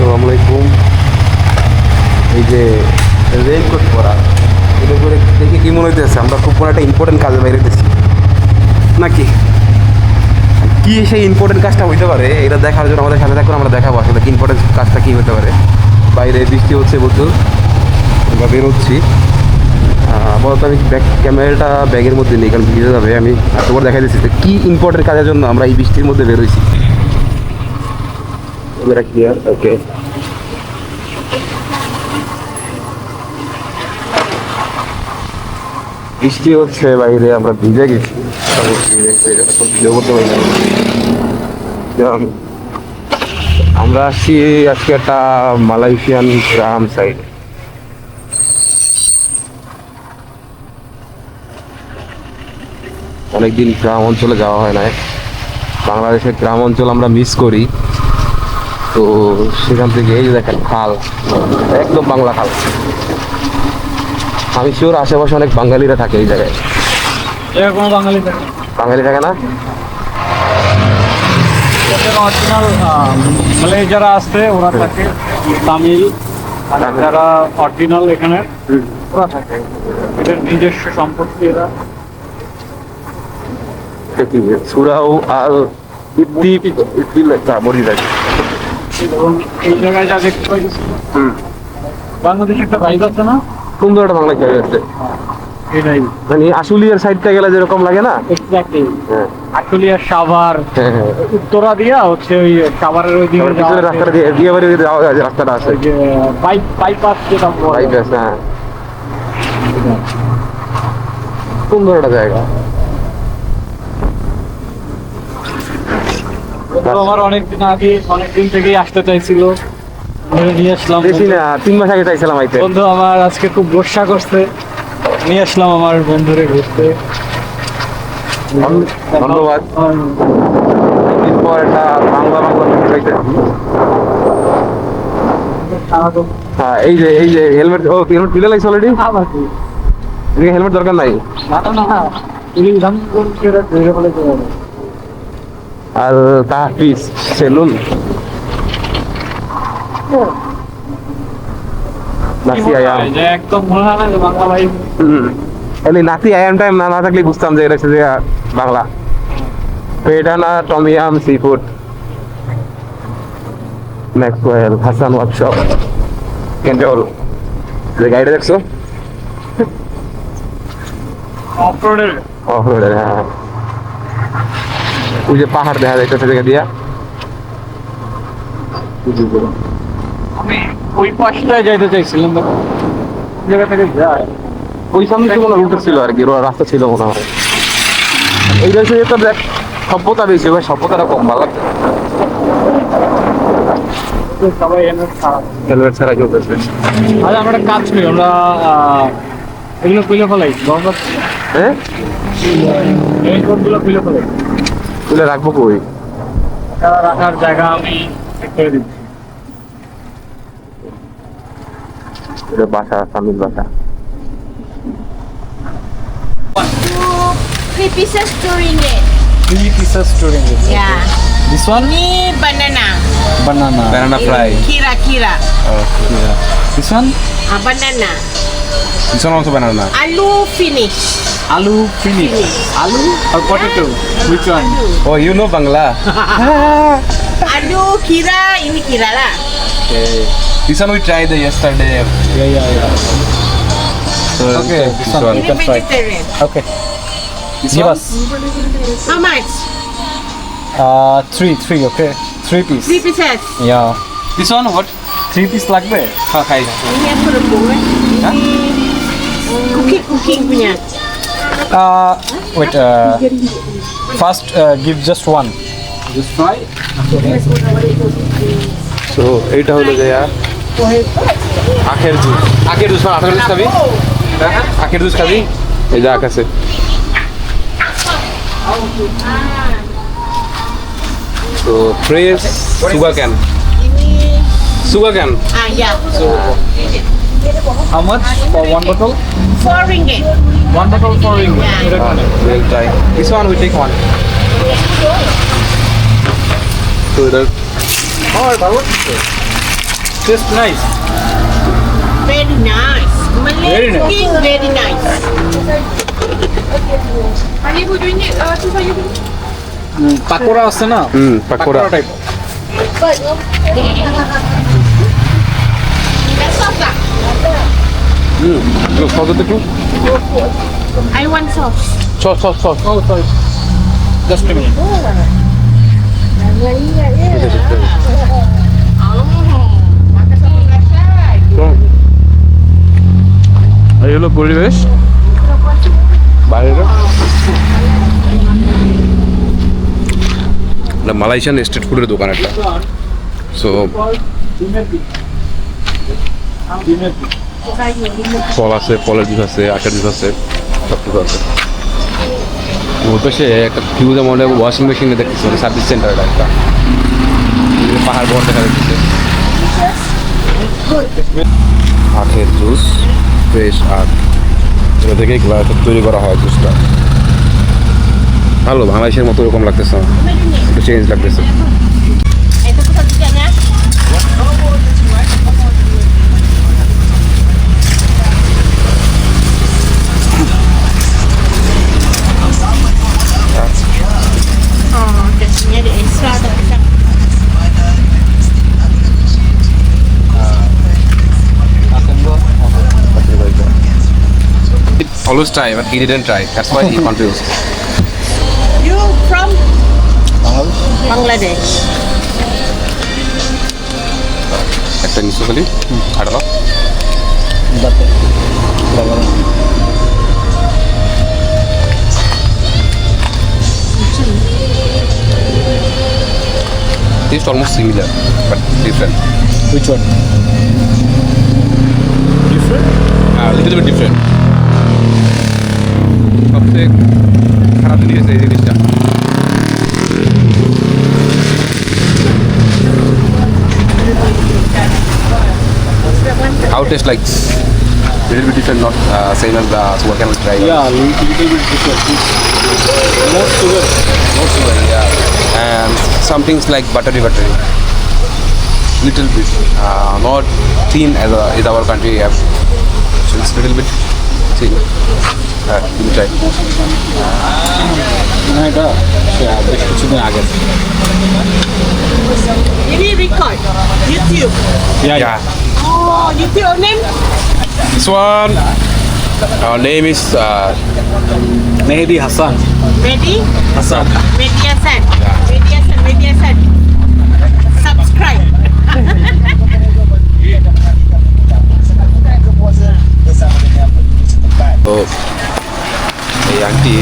আসসালামু আলাইকুম। এই যে রেইনকোট পরা, এটা করে দেখে কি মনে হইতেছে আমরা খুব কোনো একটা ইম্পর্টেন্ট কাজে বাইরে গেছি নাকি? কি সেই ইম্পর্টেন্ট কাজটা হইতে পারে এটা দেখার জন্য আমাদের সাথে থাকুন, আমরা দেখাবো আসলে কি ইম্পর্টেন্ট কাজটা কী হতে পারে। বাইরে বৃষ্টি হচ্ছে প্রচুর, আমরা বেরোচ্ছি। আপাতত আমি ক্যামেরাটা ব্যাগের মধ্যে নেই, কারণ ভিজে যাবে। আমি তোমার দেখা দিচ্ছি যে কী ইম্পর্টেন্ট কাজের জন্য আমরা এই বৃষ্টির মধ্যে বেরোইছি। ওকে, বৃষ্টি হচ্ছে বাইরে, আমরা ভিজে গেছি। আমরা আসছি আজকে একটা মালয়েশিয়ান গ্রাম সাইড। অনেকদিন গ্রাম অঞ্চলে যাওয়া হয় না, বাংলাদেশের গ্রাম অঞ্চল আমরা মিস করি। তো সেখান থেকে এই যে দেখেন খাল, একদম বাংলা খাল। আমি শিওর আশেপাশে অনেক বাঙালিরা থাকে এই জায়গায়। কোনো বাঙালি থাকে? বাঙালি থাকে না? অরিজিনাল মানে যারা আছে ওরা থাকে, তামিল আর যারা অরিজিনাল এখানে ওরা থাকে, এদের নিজস্ব সম্পত্তি। এরা সুরাও আর মরি থাকে। এবং এই জায়গায় যা দেখতে পাইছি বাংলাদেশে একটা বাইক আছে না, সুন্দর একটা বাংলা জায়গা আছে। এটাই মানে আশুলিয়ার সাইডটা গেলে যেরকম লাগে না, এক্স্যাক্টলি। হ্যাঁ আশুলিয়া সাভার হ্যাঁ হ্যাঁ, উত্তরা দিয়া হচ্ছে ওই সাভারের ওই দিকে পিছনে রাস্তাটা দিয়ে দিয়ে বাড়ি যাওয়া যায়, যে রাস্তাটা আছে, ওই যে বাইপাস যেটা বলে। বাইপাস। হ্যাঁ, সুন্দর একটা জায়গা। তো আমার অনেকদিন আগে, অনেকদিন থেকেই আসতে চাইছিল, ধরে নিয়ে আসলাম। বেশি না, 3 মাস আগে চাইছিলাম আইতে। বন্ধু আমার আজকে খুব গোসা করছে, নিয়ে আসলাম আমার বন্ধুরে ঘুরতে। ধন্যবাদ। দিন পর একটা বাংলা movie পাইতেছি। হ্যাঁ, এই যে হেলমেট, ও হেলমেট তুলে লাইছ অলরেডি? হেলমেট দরকার নাই। আর তাহফিজ সেলুন, নাসি আয়াম। একদম মনে হয় না যে বাংলা ভাই। এলি নাসি আয়াম টাইম না থাকলে বুঝতাম যে এটা হচ্ছে যে বাংলা। পেডানা টমিয়াম seafood, Maxwell, Hasan workshop, কেন্টল। যে গাড়িটা দেখছো অফরোডের, অফরোডের। হ্যাঁ, ওই যে পাহাড় দেখা যাইতেছে জায়গা দিয়া। আমি ওই পাশটায় যাইতে চাইছিলাম, বাট জায়গা থেকে যায় ওই সামনে তো কোনো রুট ছিল আর কি, রাস্তা ছিল মনে হয়। এই দেশে তো দেখ সভ্যতা বেশি, ভাই সভ্যতাটা কম, ভালো লাগছে। সবাই হেলমেট ছাড়া। হেলমেট ছাড়া চলতেছে। আচ্ছা, আমরা একটা কাজ করি, আমরা এগুলো খুলে ফেলাই, গরম হ্যাঁ, এই কোডগুলো খুলে ফেলাই। তুলে রাখবো কই? এটা রাখার জায়গা আমি ঠিক করে দিচ্ছি। এটা বাসা, সামিল বাসা। 3 pieces 2 ringgit. 3 pieces touring. Yeah. This one? Ini banana. Banana. Banana fry. Kira-kira. Yeah. This one? Banana. This one also banana. Aloo finish. Aloo finish. Aloo or potato? Which one? Oh, you know Bangla. Aloo kira, ini kira lah. Okay. This one we tried yesterday. Yeah. So Okay, this this one. one. Ini can try. vegetarian. Okay. This Give one? us. How much? Three, okay. 3 piece. 3 pieces. Yeah. This one what? 3 piece লাগবে? Okay. Ini apa rebung eh? Ini cooking punya. Wait, first give just one. Just fry. So এইটা হলো যে আখের juice. আখের juice খাবি? আখের juice খাবি? এই যে আখ আছে। So fresh sugar cane. Ini Sugar cane. ya. How much for one bottle? 4 ringgit. One bottle for ringgit. Yeah. We'll try. This one we take one. So the oh, ভালো আছে। Taste nice. Very nice. Malay Very nice. cooking, very nice. Pakora আছে না, pakora type. Sauce একটু I want sauce. Sauce sauce sauce ও sorry, just minute. এই হলো পরিবেশ বাইরের। মালয়েশিয়ান স্ট্রিট ফুডের দোকান একটা। সো ফল আছে, ফলের জুস আছে, আচার জুস আছে, সব কিছু আছে। ওর পাশে একটা হিউজ অ্যামাউন্টের ওয়াশিং মেশিন দেখতেছি, মানে সার্ভিস সেন্টার একটা পাহাড় বড় দেখা যাচ্ছে। আখের জুস, ফ্রেশ আখ, এটা থেকেই তৈরি করা হয় জুসটা। ভালো, বাংলাদেশের মতো এরকম লাগতেছে না, একটু চেঞ্জ লাগতেছে। Itu pusat tiketnya. Oh, dasinya ada extra atau bisa? Always try, but he didn't try. That's why he confused. You from Bangladesh. একটা নিচু খালি আড়া taste almost similar but different. Which one? Different? Little bit different. সবচেয়ে খারাপ জিনিস এই জিনিসটা। How it tastes like little bit different, not same as the sugar camel try. Yeah, little bit different. More sugar. More sugar, yeah. And some things like buttery. Little bit, not thin as is our country have. So it's little bit thin. You try. না এটা বেশ কিছুদিন আগে। Ini record YouTube. Yeah. Oh, YouTube name? This one, our name is Mehedi Hasan. Ready? Hasan. Mediasan. Mediasan. Subscribe. তো এই aunty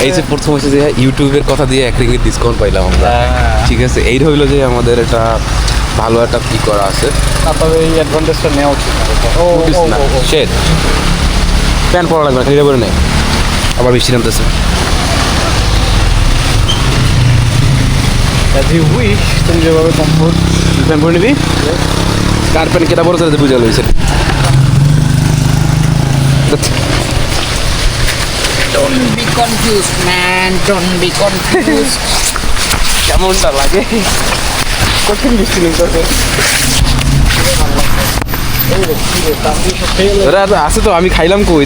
এই যে প্রথম হচ্ছে যে ইউটিউবের কথা দিয়ে 1 রিঙ্গিত ডিসকাউন্ট পাইলাম আমরা। ঠিক আছে, এই হইলো যে আমাদের এটা ভালো একটা কি করা আছে। তবে এই অ্যাডভান্টেজটা নেওয়া উচিত। শেড প্যান্ট পরা লাগবে না, খালি পরে নেই। আবার বৃষ্টি নামতেছে। As you wish, তুমি যেভাবে কমফোর্ট প্যান্ট পরে নিবি, কার প্যান্ট কেটা পরে তাদের বুঝা লইছে। Don't be confused, man. Don't be confused. কেমনটা লাগে? কঠিন বৃষ্টি নামতেছে। আছে তো, আমি খাইলাম কই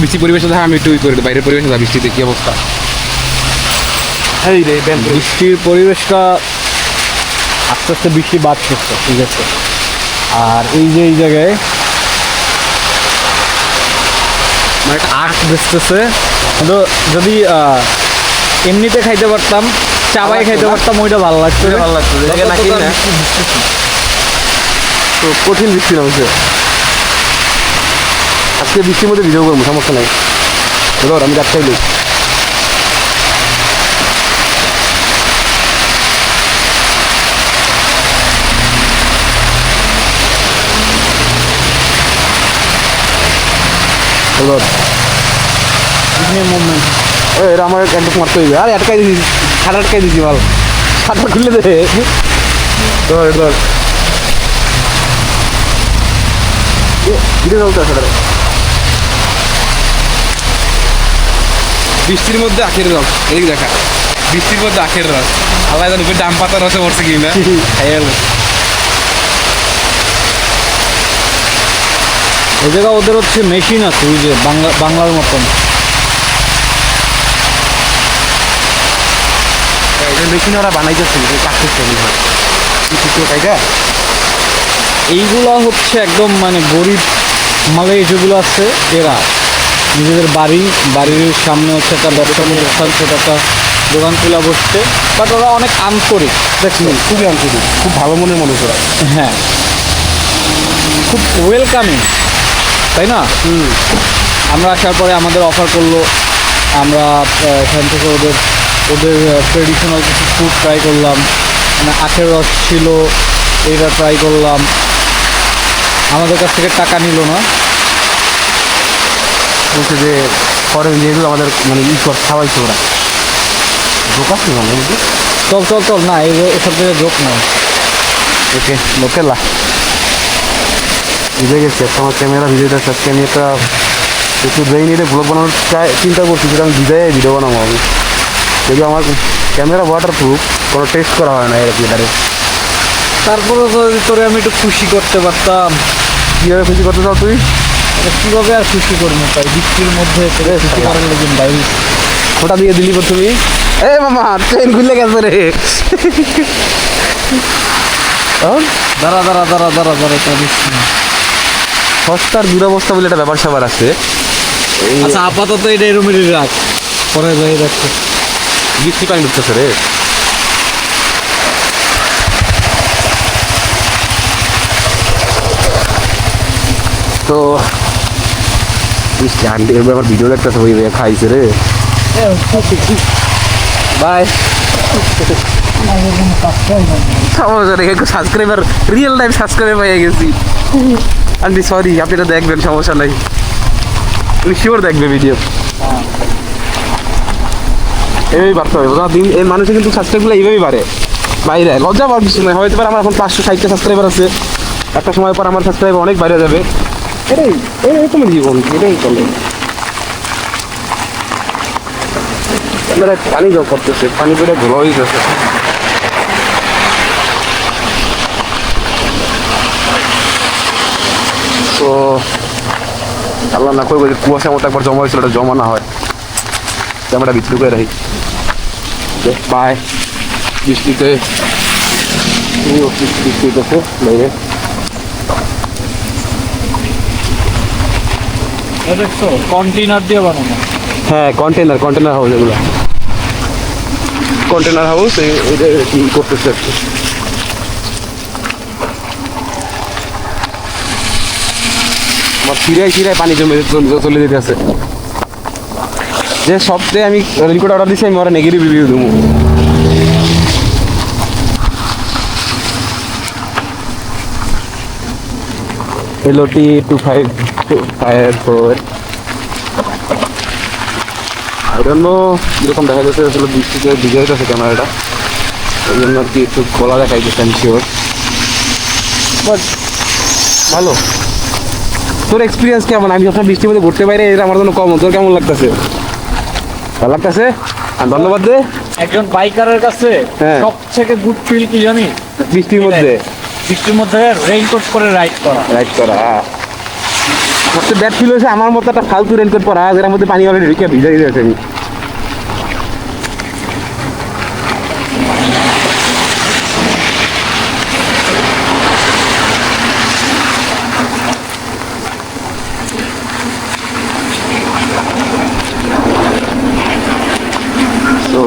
বৃষ্টি পরিবেশে দেখা, আমি একটু করে বাইরের পরিবেশে যা, বৃষ্টিতে কি অবস্থা। এই রে বৃষ্টির পরিবেশটা আস্তে আস্তে বৃষ্টি বাড়তেছে, ঠিক আছে। আর এই যে এই জায়গায় মানে একটা আখ বেচতেছে, কিন্তু যদি এমনিতে খাইতে পারতাম, চাবাই খাইতে পারতাম, ওইটা ভালো লাগতো। ভালো লাগতো, নাকি না তো কঠিন বৃষ্টি নামছে। আজকে বৃষ্টির মধ্যে ভিডিও করবো, সমস্যা নাই। ধর আমি রাত খাইলি মুভমেন্ট এটা আমার একটু মারতে হইবে। আর আটকাই দিছি, খাটা আটকাই দিছি, মাল খাটা খুলে দে। ধর ধর ধীরে চলতে আসে। বৃষ্টির মধ্যে আখের রস, এই দেখা, বৃষ্টির মধ্যে আখের রস আল্লাহ জানি ডাম পাতার রসে পড়ছে কি না এই জায়গা ওদের হচ্ছে মেশিন আছে ওই যে বাংলার মতন। মেশিন ওরা বানাইতেছে কাঠের তৈরি হয় তাইটা। এইগুলা হচ্ছে একদম মানে গরিব মালে যেগুলো আছে এরা নিজেদের বাড়ির সামনে হচ্ছে একটা ব্যবসা প্রতিষ্ঠান, ছোট একটা দোকান খোলা বসছে, বাট ওরা অনেক আন্তরিক। দেখছেন খুবই আন্তরিক, খুব ভালো মনের মানুষ ওরা। হ্যাঁ, খুব ওয়েলকামিং, তাই না? আমরা আসার পরে আমাদের অফার করলো, আমরা এখান থেকে ওদের ট্রেডিশনাল কিছু ফুড ট্রাই করলাম, মানে আখের রস ছিল এটা ট্রাই করলাম। আমাদের কাছ থেকে টাকা নিল না, বলছে যে পরে যেহেতু আমাদের মানে খাওয়াইছে ওরা ঢোকাচ্ছে মানে চল না এসব জায়গায় যোগ নয়। ওকে লোকেলা ভিজে গেছে আমার ক্যামেরা ভিজে যাচ্ছে। আজকে আমি একটা একটু ব্রেইন এর ব্লগ বানানোর চিন্তা করছি, যেটা আমি ভিজাই ভিডিও বানাবো আমি। যদি আমার ক্যামেরা ওয়াটার প্রুফ, কোনো টেস্ট করা হয় না এটারে। তারপরে যদি তোরে আমি একটু খুশি করতে পারতাম। কীভাবে খুশি করতে চাও তুই? কীভাবে আর খুশি করবো তাই বৃষ্টির মধ্যে খুশি করার লেগে বাইরে ওটা দিয়ে দিলি তুমি। এ মামা ট্রেন খুলে গেছে রে। দাঁড়া সস্তার দুরবস্থা বলে একটা ব্যাপার স্যাপার আছে। আচ্ছা আপাতত এটা এরমেরই রাখ, পরে যাই রাখতে। বৃষ্টি পানি ঢুকতেছে রে। তো বৃষ্টি আন্টি আমার ভিডিও দেখতেছে ওই খাইছে রে। বাই। সমস্যা নেই, একটু সাবস্ক্রাইবার রিয়েল টাইম সাবস্ক্রাইবার পেয়ে গেছি। আন্টি সরি, আপনি এটা দেখবেন, সমস্যা নাই, তুমি শিওর দেখবে ভিডিও। এইভাবেই বাড়তে হবে দিন। এই মানুষের কিন্তু সাবস্ক্রাইবগুলো এইভাবেই বাড়ে, বাইরে লজ্জা পাওয়ার কিছু নয়। হয়তো পারে আমার এখন 560টা সাবস্ক্রাইবার আছে, একটা সময় পর আমার সাবস্ক্রাইবার অনেক বাইরে যাবে। এটাই তোমার জীবন, এটাই চলে। পানি জল করতেছে, পানি পেটে ধুলো হয়ে গেছে। তো আল্লাহ না করবো যে কুয়াশার মতো একবার জমা হয়েছিল, ওটা জমা না হয়, ক্যামেরা বিক্রি করে রাখি। বাই। বৃষ্টিতে বৃষ্টি হইতেছে বাইরে। দেখছো কন্টেনার দিয়ে বানানো। হ্যাঁ কন্টেনার হাউস, এগুলো কন্টেনার হাউস এটা কি করতেছে আর কি। আমার চিরায় পানি জমে চলে যেতে আছে। যে সপ্তাহে আমি রেনকোট অর্ডার দিচ্ছি, আমি ওরা নেগেটিভ রিভিউ দেবো। LOT 2554 জন্য যেরকম দেখা যাচ্ছে আসলে বৃষ্টিতে ভিজে যাচ্ছে ক্যামেরাটা, ওই জন্য আর কি একটু খোলা দেখাই যাচ্ছে, আমি শিওর। বাট ভালো। তোর এক্সপিরিয়েন্স কেমন? আমি যখন বৃষ্টির মধ্যে ঘুরতে বাইরে, এটা আমার জন্য কম। তোর কেমন লাগতেছে? ভালো লাগতেছে। আর ধন্যবাদ দে একজন বাইকারের কাছে সবথেকে গুড ফিল কি জানি? বৃষ্টির মধ্যে রেইনকোট করে রাইড করা। সবচেয়ে ব্যাড ফিল হয়েছে আমার মতো একটা ফালতু রেনকোট পরা, যেটার মধ্যে পানি অলরেডি ঢুকে ভিজাই দিয়েছে আমি। তো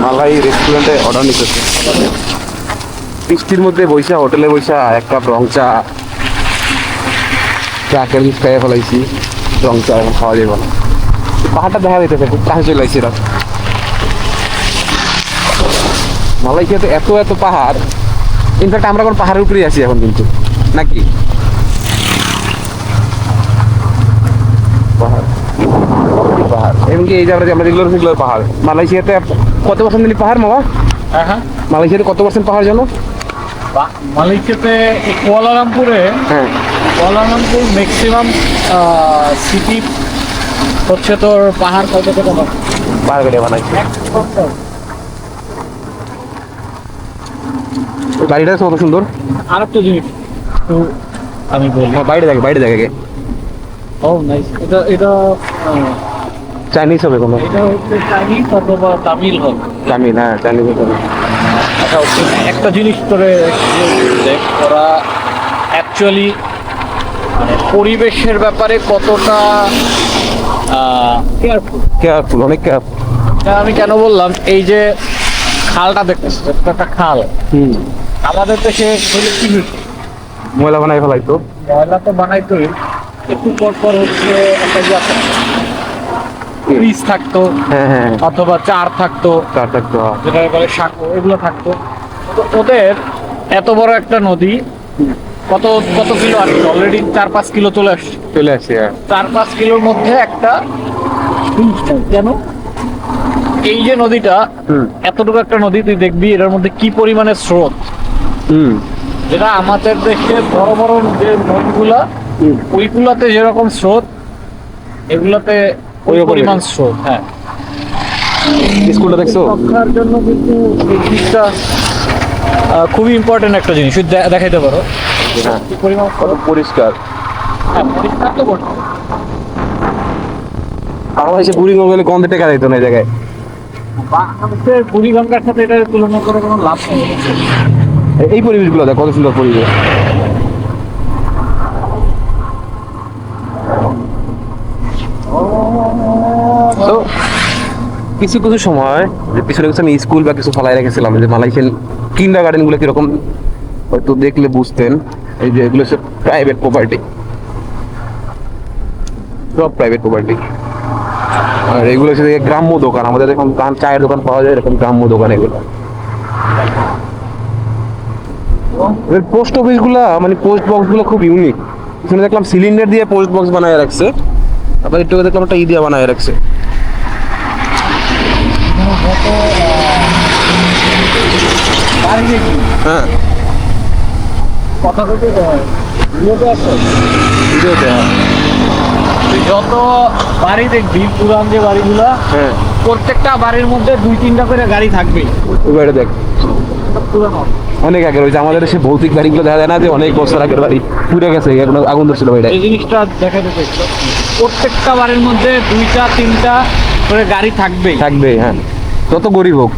মালাই রেস্টুরেন্টে অর্ডার নিতেছে, বৃষ্টির মধ্যে বৈশা, হোটেলে বৈশা এক কাপ রং চা ক্যারিজ খেয়ে ফেলাইছি। রং চা এখন খাওয়া যাবে না। পাহাড়টা দেখা যাইতেছে, খুব কাছে চলে আসছি। মালয়েশিয়াতে এত পাহাড়, ইনফ্যাক্ট আমরা এখন পাহাড়ের উপরেই আছি এখন, কিন্তু নাকি পাহাড় এমনকি এই জায়গায় আমরা যেগুলো সেগুলো পাহাড়। মালয়েশিয়াতে কত পার্সেন্ট দিলি পাহাড় মামা? হ্যাঁ, মালয়েশিয়াতে কত পার্সেন্ট পাহাড় জানো? মালয়েশিয়াতে কুয়ালালামপুরে, হ্যাঁ কুয়ালালামপুর ম্যাক্সিমাম সিটি হচ্ছে তোর পাহাড় কত পাহাড় কেটে বানাইছে। বাড়িটা কত সুন্দর। আর একটা জিনিস তো আমি বলি। বাইরে দেখে ও নাইস। এটা এটা চাইনিজ হবে কোনো। এটা হচ্ছে চাইনিজ অথবা তামিল হবে। তামিল, হ্যাঁ চাইনিজ হবে। আচ্ছা, একটা জিনিস করে দেখ, ওরা অ্যাকচুয়ালি মানে পরিবেশের ব্যাপারে কতটা কেয়ারফুল। কেয়ারফুল, অনেক কেয়ারফুল। আমি কেন বললাম, এই যে খালটা দেখতেছি, এটা একটা খাল। আমাদের দেশে হলে কি হচ্ছে, ময়লা বানাই ফেলাইতো। ময়লা তো বানাইতোই, একটু পর পর হচ্ছে একটা ইয়া থাকতো, ফ্রিজ থাকতো, হ্যাঁ অথবা চার থাকতো, তার থাকতো। যেটা বলে সাঁকো, এগুলো থাকতো। তো ওদের এত বড় একটা নদী, কত কত কিলো আসছে অলরেডি, 4-5 কিলো চলে আসছে। চলে আসছে, হ্যাঁ। 4-5 কিলোর মধ্যে একটা কেন, এই যে নদীটা, এতটুকু একটা নদী, তুই দেখবি এটার মধ্যে কি পরিমাণে স্রোত। যেটা আমাদের দেশে বড় বড় যে নদীগুলা, ওইগুলাতে যেরকম স্রোত, এগুলাতে ওই ওই পরিমাণ স্রোত। হ্যাঁ, স্কুলটা দেখছো? রক্ষার জন্য কিন্তু এই জিনিসটা খুবই ইম্পর্টেন্ট একটা জিনিস। দেখাইতে পারো হ্যাঁ, কি পরিমাণ কত পরিষ্কার। হ্যাঁ, পরিষ্কার তো বটে। আমার এসে বুড়িগঙ্গা গেলে গন্ধে টেকা দিত না এই জায়গায়। বাংলাদেশের বুড়িগঙ্গার সাথে এটার তুলনা করে কোনো লাভ নেই। এই পরিবেশগুলো দেখ, কত সুন্দর পরিবেশ। তো কিছু কিছু সময় যে পিছনে কিছু আমি স্কুল বা কিছু ফলাই রেখেছিলাম, যে মালয়েশিয়ান কিন্ডার গার্ডেন গুলো কিরকম হয়তো দেখলে বুঝতেন। এই যে এগুলো সব প্রাইভেট প্রপার্টি, সব প্রাইভেট প্রপার্টি। আর এগুলো হচ্ছে গ্রাম্য দোকান, আমাদের এরকম চায়ের দোকান পাওয়া যায়, এরকম গ্রাম্য দোকান এগুলো। পোস্ট অফিস গুলা মানে পোস্ট বক্স গুলো খুব ইউনিক। এখানে দেখলাম সিলিন্ডার দিয়ে পোস্ট বক্স বানায় রাখছে, আবার একটু দেখলাম একটা দিয়ে বানায় রাখছে। হ্যাঁ, কথা বলতে ভিডিওতে আছে, ভিডিওতে। তুই যত বাড়ি দেখবি, পুরান যে বাড়িগুলা, হ্যাঁ, প্রত্যেকটা বাড়ির মধ্যে 2-3টা করে গাড়ি থাকবেই। ওই বাড়িটা দেখ, পুরানো অনেক আগের। ওই যে আমাদের সে ভৌতিক বাড়িগুলো দেখা যায় না, যে অনেক বছর আগের বাড়ি, পুড়ে গেছে, এখন আগুন ধরছিল বাড়িটা। এই জিনিসটা দেখাতে চাইছিল, প্রত্যেকটা বাড়ির মধ্যে 2-3টা করে গাড়ি থাকবেই। থাকবে, হ্যাঁ, যত গরিব হোক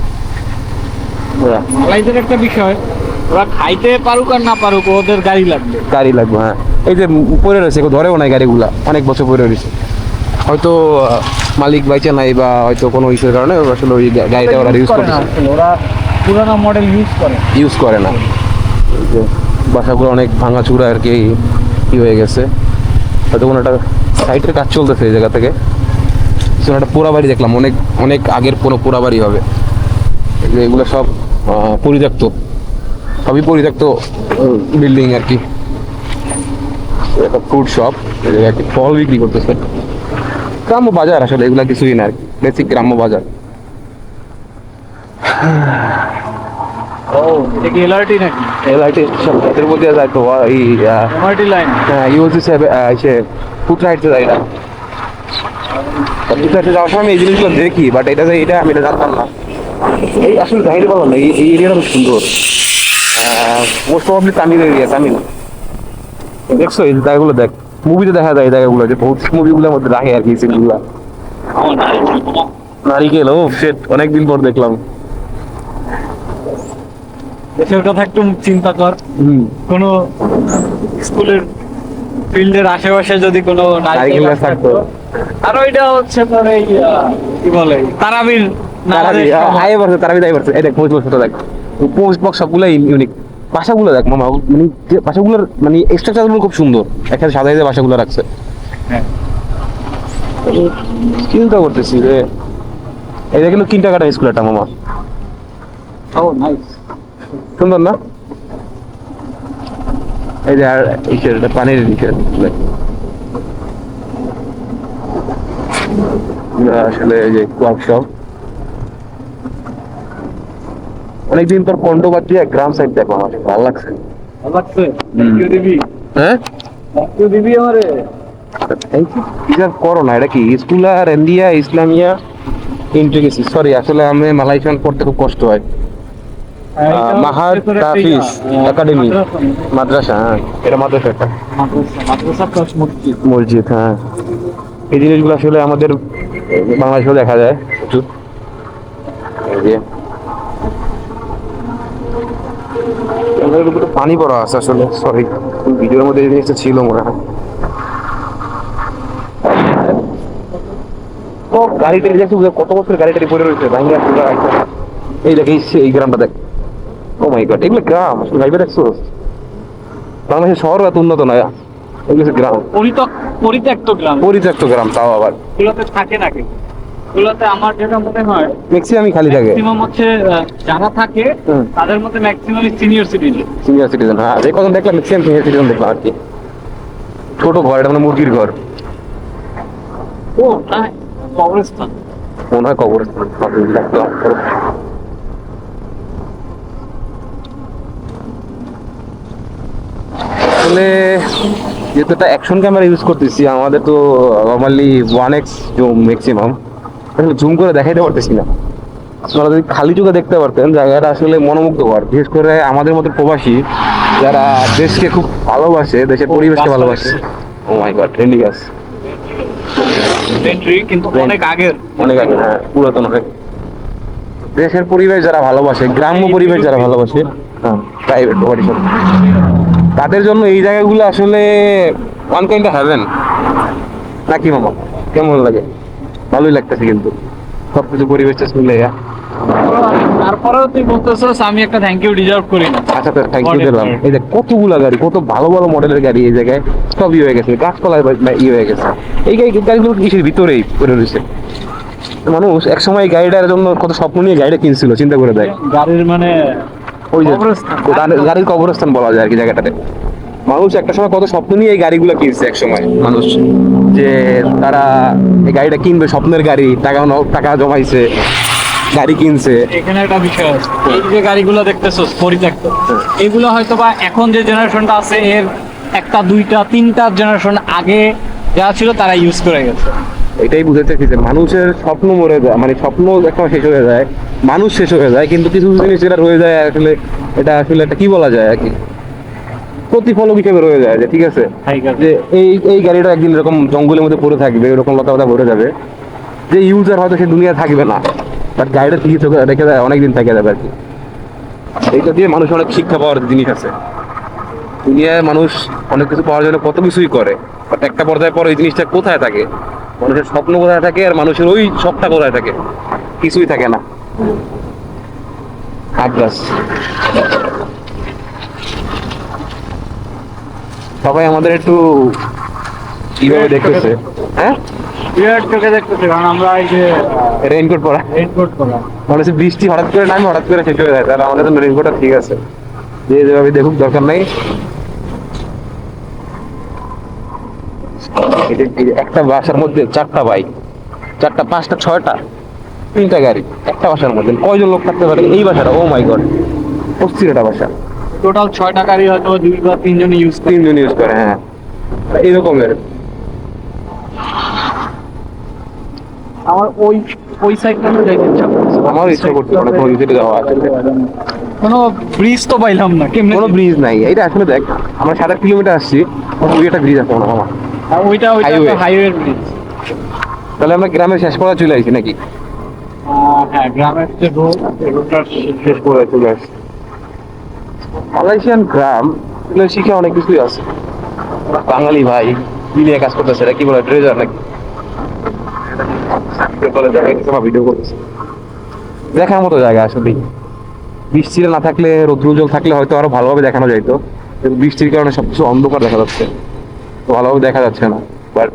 ওরা। মালাইদের একটা বিষয়, ওরা খাইতে পারুক আর না পারুক, ওদের গাড়ি লাগবে। গাড়ি লাগবে, হ্যাঁ। এই যে পড়ে রয়েছে, কেউ ধরেও নাই গাড়িগুলা, অনেক বছর পরে রয়েছে। হয়তো মালিক বাইচে নাই, বা হয়তো কোনো ইস্যুর কারণে আসলে ওই গাড়িটা ওরা ইউজ করে না। আসলে ওরা পুরানো মডেল ইউজ করে না। এই যে বাসাগুলো অনেক ভাঙাচুরা আর কি হয়ে গেছে। হয়তো কোনো একটা সাইটের কাজ চলতেছে এই জায়গা থেকে। একটা পোড়া বাড়ি দেখলাম, অনেক অনেক আগের কোনো পোড়া বাড়ি হবে। এগুলো সব পরিত্যক্ত, সবই পরিত্যক্ত বিল্ডিং আর কি। একটা ফ্রুট শপ, একটি ফল বিক্রি করতেছে। গ্রাম্য বাজার আসলে, এগুলা কিছুই না আর কি, বেসিক গ্রাম্য বাজার। ও, এটা কি এলআরটি নাকি? এলআইটি সব এর মধ্যে যায় তো এই এমআরটি লাইন। হ্যাঁ, ইউজি সে ফুট রাইটে যায় না। ফুট রাইটে যাওয়ার সময় আমি এই জিনিসগুলো দেখি, বাট এটা আমি এটা জানতাম না। এই আসলে জানিতে পারলাম না, এই এরিয়াটা খুব সুন্দর। Most probably Tamil area, Tamil. দেখছো এই জায়গাগুলো, দেখ মুভিতে দেখা যায় এই জায়গাগুলো, যে বহুত মুভিগুলোর মধ্যে রাখে আর কি সিনগুলা। নারিকেল, ও শিট, অনেকদিন পর দেখলাম। দেশের কথা একটু চিন্তা কর, কোনো স্কুলের ফিল্ডের আশেপাশে যদি কোনো নারিকেল গাছ থাকতো। আর ওইটা হচ্ছে তোর এই কি বলে, তারাবির তারাবি যাই পারছে। এই দেখ পোস্ট বক্স দেখ, পোস্ট বক্স সবগুলো ইউনিক। বাসাগুলো দেখ মামা, মানে বাসাগুলোর মানে স্ট্রাকচারগুলো খুব সুন্দর, একসাথে সাজাই দিয়ে বাসাগুলো রাখছে। হ্যাঁ, চিন্তা করতেছি যে এটা কিন্তু কিন্ডার গার্ডেন স্কুল একটা মামা। ও নাইস, সুন্দর না? এই যে আর এটা পানির আসলে এই যে ওয়ার্কশপ। অনেকদিন পর কন্ডো বাদ দিয়ে গ্রাম সাইড দেখো, আমার ভালো লাগছে। ভালো লাগছে। কেউ দিবি? হ্যাঁ, কেউ দিবি আমারে? Thank you. এটা করো না, এটা কি স্কুলার ইন্ডিয়া ইসলামিয়া ইন্টিগ্রেসি। সরি, আসলে আমি মালয়েশিয়ান পড়তে খুব কষ্ট হয়। মাহাদ তাফিজ একাডেমি মাদ্রাসা, হ্যাঁ এটা মাদ্রাসা একটা মাদ্রাসা প্লাস মসজিদ। মসজিদ, হ্যাঁ এই জিনিসগুলো আসলে আমাদের বাংলাদেশেও দেখা যায় প্রচুর। এই যে ক্যামেরার উপরে পানি পড়া আছে আসলে, সরি ভিডিওর মধ্যে এই জিনিসটা ছিল মনে হয়। ও গাড়িটা দেখছি কত বছর গাড়িটারি পড়ে রয়েছে ভাঙ্গা পুরো একদম। এই দেখ এই গ্রামটা দেখ, ও মাই গড এগুলো গ্রাম আসলে ভাইবে দেখছো? বাংলাদেশের শহর এত উন্নত নয়, এগুলো হচ্ছে গ্রাম, পরিত্যক্ত গ্রাম। পরিত্যক্ত গ্রাম, তাও আবার এগুলোতে থাকে নাকি? এগুলোতে আমার যেটা মনে হয় ম্যাক্সিমামই খালি থাকে। ম্যাক্সিমাম হচ্ছে যারা থাকে তাদের মধ্যে maximum senior citizen. Senior citizen, হ্যাঁ যে কজন দেখলাম ম্যাক্সিমাম সিনিয়র সিটিজেন দেখলাম আর কি। ছোট ঘর, এটা মানে মুরগির ঘর ও না, কবরস্থান মনে হয়, কবরস্থান। আসলে যেহেতু একটা অ্যাকশন ক্যামেরা ইউজ করতেছি, আমাদের তো নর্মালি 1x জুম ম্যাক্সিমাম, আসলে জুম করে দেখাইতে পারতেছি না। আপনারা যদি খালি চোখে দেখতে পারতেন জায়গাটা আসলে মনোমুগ্ধকর, বিশেষ করে আমাদের মতো প্রবাসী যারা দেশকে খুব ভালোবাসে, দেশের পরিবেশকে ভালোবাসে। ও মাই গড, ট্রেন্ডিং গাছ, কিন্তু অনেক আগের, অনেক আগে, হ্যাঁ পুরাতন অনেক। দেশের পরিবেশ যারা ভালোবাসে, গ্রাম্য পরিবেশ যারা ভালোবাসে, হ্যাঁ প্রাইভেট প্রপার্টি, তাদের জন্য এই জায়গাগুলো আসলে ওয়ান কাইন্ড অফ হেভেন নাকি মামা? কেমন লাগে? ভালোই লাগতেছে কিন্তু সবকিছু পরিবেশটা শুনলে। তারপরেও তুই বলতেছিস আমি একটা থ্যাংক ইউ ডিজার্ভ করি না। আচ্ছা তো থ্যাংক ইউ দিলাম। এই যে কতগুলা গাড়ি, কত ভালো ভালো মডেলের গাড়ি এই জায়গায় সব হয়ে গেছে, গাছপালায় হয়ে গেছে। এই গাড়িগুলো কিসের ভিতরেই পড়ে রয়েছে। মানুষ একসময় এই গাড়িটার জন্য কত স্বপ্ন নিয়ে গাড়িটা কিনছিল, চিন্তা করে দেয়। গাড়ির মানে ওই যে কবরস্থান। গাড়ির কবরস্থান বলা যায় আর কি জায়গাটাতে। মানুষ একটা সময় কত স্বপ্ন নিয়ে এই গাড়িগুলো কিনছে এক সময় মানুষ, যে তারা এই গাড়িটা কিনবে, স্বপ্নের গাড়ি, টাকা জমাইছে, গাড়ি কিনছে। এখানে একটা বিষয় আছে, এই যে গাড়িগুলো দেখতেছো পরিত্যক্ত, এগুলো হয়তো বা এখন যে জেনারেশনটা আছে এর একটা দুইটা তিনটা জেনারেশন আগে যারা ছিল তারা ইউজ করে গেছে। এটাই বুঝাইতেছি যে মানুষের স্বপ্ন মরে যায়, মানে স্বপ্ন একটা শেষ হয়ে যায়, মানুষ শেষ হয়ে যায়, কিন্তু কিছু জিনিস যেটা রয়ে যায় আসলে, এটা আসলে একটা কি বলা যায় আর কি, প্রতিফলক হিসেবে রয়ে যায়। যে ঠিক আছে যে এই গাড়িটা একদিন এরকম জঙ্গলের মধ্যে পড়ে থাকবে, এরকম লতা পাতা ভরে যাবে, যে ইউজার হয়তো সে দুনিয়া থাকবে না, বাট গাড়িটা ঠিকই চোখে রেখে যায়, অনেকদিন থেকে যাবে আর কি। এইটা দিয়ে মানুষ অনেক শিক্ষা পাওয়ার জিনিস আছে। দুনিয়ায় মানুষ অনেক কিছু পাওয়ার জন্য কত কিছুই করে, বাট একটা পর্যায়ে পর এই জিনিসটা কোথায় থাকে, মানুষের স্বপ্ন কোথায় থাকে আর মানুষের ওই শখটা কোথায় থাকে, কিছুই থাকে না। আব্রাস সবাই আমাদের একটু কিভাবে দেখতেছে, হ্যাঁ বিরাট চোখে দেখতেছে, কারণ আমরা এই যে রেইনকোট পরা, রেইনকোট পরা, মনে হচ্ছে বৃষ্টি হঠাৎ করে নামে, হঠাৎ করে শেষ হয়ে যায়, তাহলে আমাদের জন্য রেইনকোটটা ঠিক আছে, যে যেভাবে দেখুক দরকার নাই। এই যে একটা বাসার মধ্যে 4টা বাইক, 4টা 5টা 6টা 3টা গাড়ি একটা বাসার মধ্যে, কয়জন লোক থাকতে পারে এই বাসাটা? ও মাই গড, অস্থির একটা বাসা। টোটাল 6টা গাড়ি হয়তো 2 বা 3 জন ইউজ করে। 3 জন ইউজ করে, হ্যাঁ এইরকমের। আমার ওই সাইডটা যাইতে ইচ্ছা করছে, আমার ইচ্ছা করছে অনেক ভিতরে যাওয়া আছে। কোনো ব্রিজ তো পাইলাম না, কেমনে কোনো ব্রিজ নাই। এটা আসলে দেখ, আমরা 7-8 কিলোমিটার আসছি, ওই একটা ব্রিজ আছে মনে হয়। ওইটা highway। Highway bridge. তাহলে আমরা গ্রামের শেষ পর্যায়ে চলে আসি নাকি? হ্যাঁ, গ্রামের যে রোডটার শেষ পর্যায়ে চলে আসি। মালয়েশিয়ান গ্রাম এগুলো শিখে অনেক কিছুই আছে। বাঙালি ভাই মিলিয়ে কাজ করতেছে, এটা কি বলে ট্রেজার নাকি? ভিডিও করতেছে, দেখার মতো জায়গা আসলে। বৃষ্টি না থাকলে, রৌদ্রোজ্জ্বল থাকলে হয়তো আরো ভালোভাবে দেখানো যাইতো, কিন্তু বৃষ্টির কারণে সবকিছু অন্ধকার দেখা যাচ্ছে, ভালোভাবে দেখা যাচ্ছে না। বাট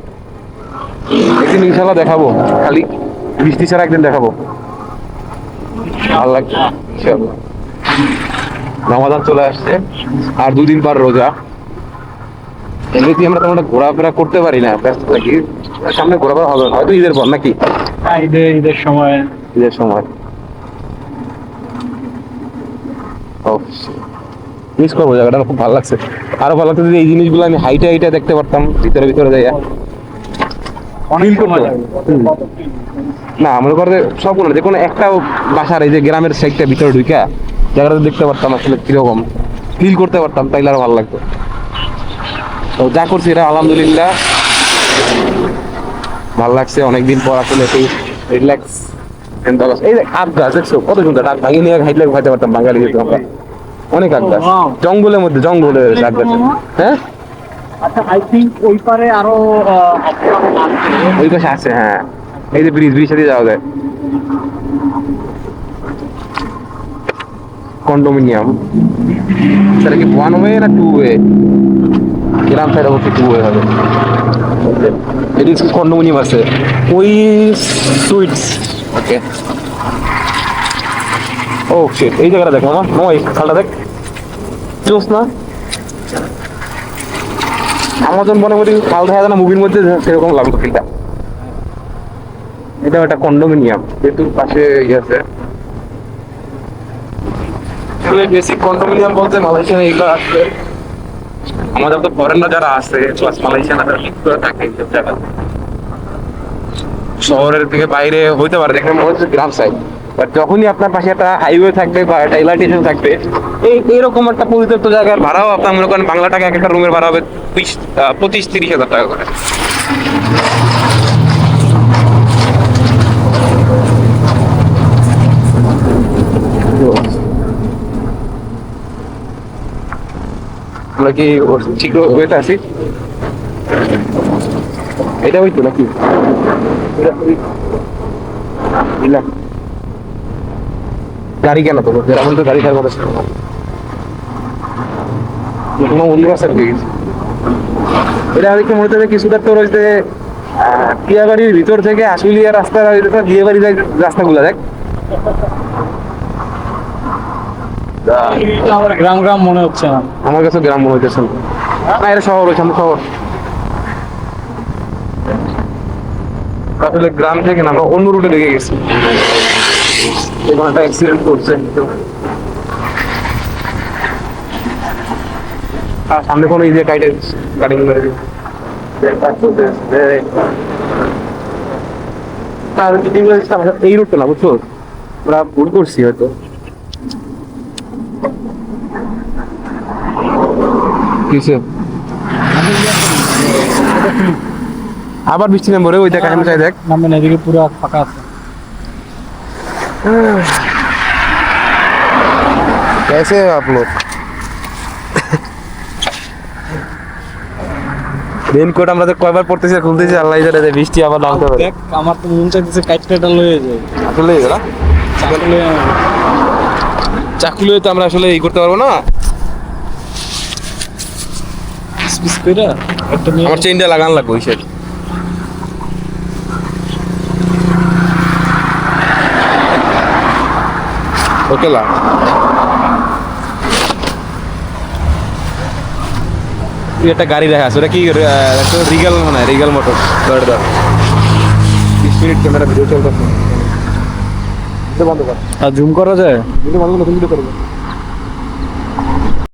একদিন ইনশাল্লাহ দেখাবো, খালি বৃষ্টি ছাড়া একদিন দেখাবো, ভালো লাগছে ইনশাল্লাহ। রমাদান চলে আসছে, আর 2 দিন পর রোজা। এমনিতেই আমরা তেমন ঘোরাফেরা করতে পারি না, ব্যস্ত থাকি, সামনে ঘোরাফেরা হবে না, হয়তো ঈদের পর নাকি? ঈদের সময়। ঈদের সময় মিস করবো জায়গাটা, খুব ভালো লাগছে। আরো ভালো লাগছে যদি এই জিনিসগুলো আমি হাইটে হাইটে দেখতে পারতাম, ভিতরে ভিতরে যাইয়া অনেক সময় না মনে করে সবগুলো যে কোনো একটা বাসার, এই যে গ্রামের সাইডটা ভিতরে ঢুকা জায়গাটা দেখতে পারতাম আসলে কিরকম ফিল করতে পারতাম, তাইলে আরো ভালো লাগতো। তো যা করছি এটা আলহামদুলিল্লাহ ভালো লাগছে, অনেকদিন পর আসলে একটু রিল্যাক্স। এই যে আখ গাছ দেখছো কত সুন্দর, আখ ভাঙিয়ে নিয়ে হাইটলে খাইতে পারতাম বাঙালি যেহেতু আমরা। অনেক আখ গাছ জঙ্গলের মধ্যে, জঙ্গলের আখ গাছ। হ্যাঁ আচ্ছা, আই থিঙ্ক ওই পারে আরো ওই পাশে আছে, হ্যাঁ এই যে ব্রিজ সাথে যাওয়া যায়। কন্ডোমিনিয়াম সেটা কি 1 ওয়ে না 2 ওয়ে? গ্রাম সাইড অবশ্যই 2 ওয়ে হবে। এটি কন্ডোমিনিয়াম আছে ওই সুইটস। ওকে ও শিট, এই জায়গাটা দেখ মামা, মামা এই খালটা দেখ, চোস না আমাজন বনমতি খাল দেখা যায় না মুভির মধ্যে, সেরকম লাগলো ফিলটা। এটা একটা কন্ডোমিনিয়াম যেহেতু পাশে ইয়ে আছে। বেসিক কন্ডোমিনিয়াম বলতে মালয়েশিয়া এইগুলো আসছে, আমাদের তো ফরেনার যারা আছে প্লাস মালয়েশিয়ান থাকে এইসব জায়গা। শহরের থেকে বাইরে হইতে পারে, দেখে মনে হচ্ছে গ্রাম সাইড, বাট যখনই আপনার পাশে একটা হাইওয়ে থাকবে বা একটা এলআরটি স্টেশন থাকবে, এইরকম একটা পরিত্যক্ত জায়গার ভাড়াও আপনার মনে করেন বাংলা টাকা এক একটা রুমের ভাড়া হবে 25-30 হাজার টাকা করে। আমরা কি ঠিক ওয়েতে আছি? এটা হইতো নাকি গাড়ি কেন তো যেমন তো গাড়ি থাকবে কোনো অন্য রাস্তার দিকে গেছি। এটা দেখে মনে হচ্ছে কিছুটা তোর হচ্ছে টিয়াবাড়ির ভিতর থেকে আশুলিয়া রাস্তা, বিয়ে বাড়ি রাস্তাগুলো দেখ, গ্রাম গ্রাম মনে হচ্ছে না আমার কাছে গ্রাম মনে হইতেছে না, এটা শহর হয়েছে, আমরা শহর আসলে গ্রাম থেকে না আমরা অন্য রুটে লেগে গেছি। এখানে একটা অ্যাক্সিডেন্ট করছে আর সামনে কোনো এই যে গাড়ি এই রুটটা না, বুঝছো আমরা ভুল করছি হয়তো। কিসে আবার বৃষ্টি নামবো রে, ওই দেখ আমি চাই দেখ নামবে না, এদিকে পুরো ফাঁকা আছে। कैसे है आप लोग? রেনকোট আমরা তো কয়বার পড়তেছি খুলতেছি, আল্লাহ জানে যে বৃষ্টি আবার নামতে পারে। দেখ আমার তো মন চাইতেছে কাইটটা লয়ে যায়, আসলে এরা চাকুলে তো আমরা আসলে এই করতে পারবো না। একটা নিয়ে আমার চেইনটা লাগান লাগবে ওই সাইড। ওকে লা একটা গাড়ি দেখা আছে, ওটা কি রিগাল মানে regal motor. 20 minute camera video চলতেছে, বন্ধ কর। আর জুম করা যায়? ভিডিও বন্ধ করে ভিডিও করবো।